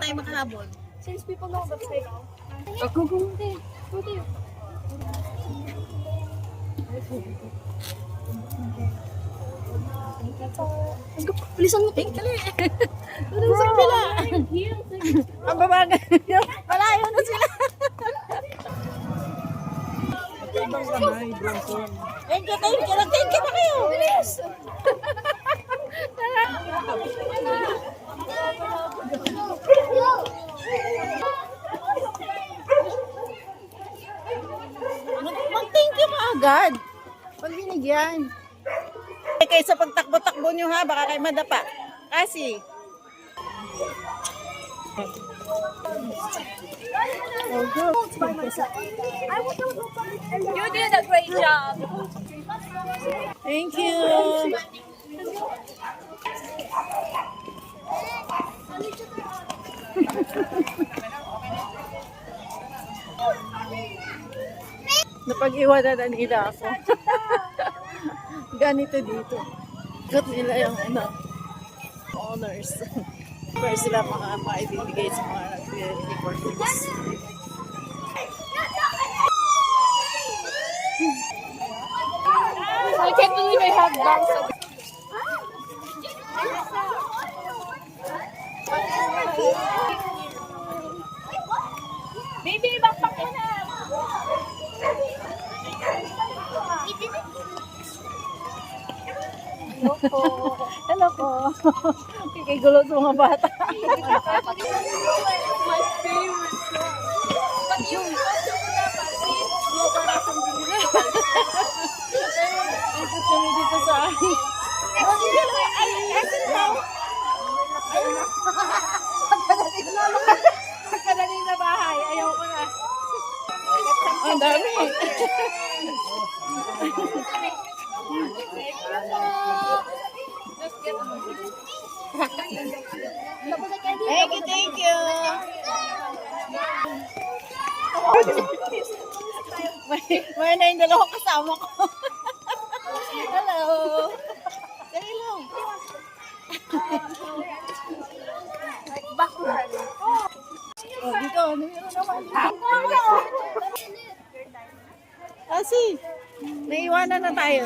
tayo makahabol? Since people know the fake. Go, go, go. Let's go. Bilisan mo, Pink. Dali. Doon sa kabila. Ang babaga. Malayo na sila. Thank you, thank you. Thank you na kayo. Bilis. Mag-thank you ka agad. Pag binigyan. Kayo sa pagtakbo-takbo nyo ha, baka kayo madapa. Kasi. You did a great job. Thank you. Napag-iwanan na nila ako. Ganito dito. Got nila yung honors. Pero sila makaibibigay sa mga nag-reporters. I can't believe I have bags of Baby, backpack mo na. Hello po. Hello po. Kikigulo sa mga bata. My favorite song. But yung Ikot kami dito sa akin. pagkadaling na bahay, ayaw ko na. Ang dami. Thank you, thank you. May na yung dalawang kasama ko. Hello. Dali lang. Oh, dito. Meron naman. Kasi, naiwanan na tayo.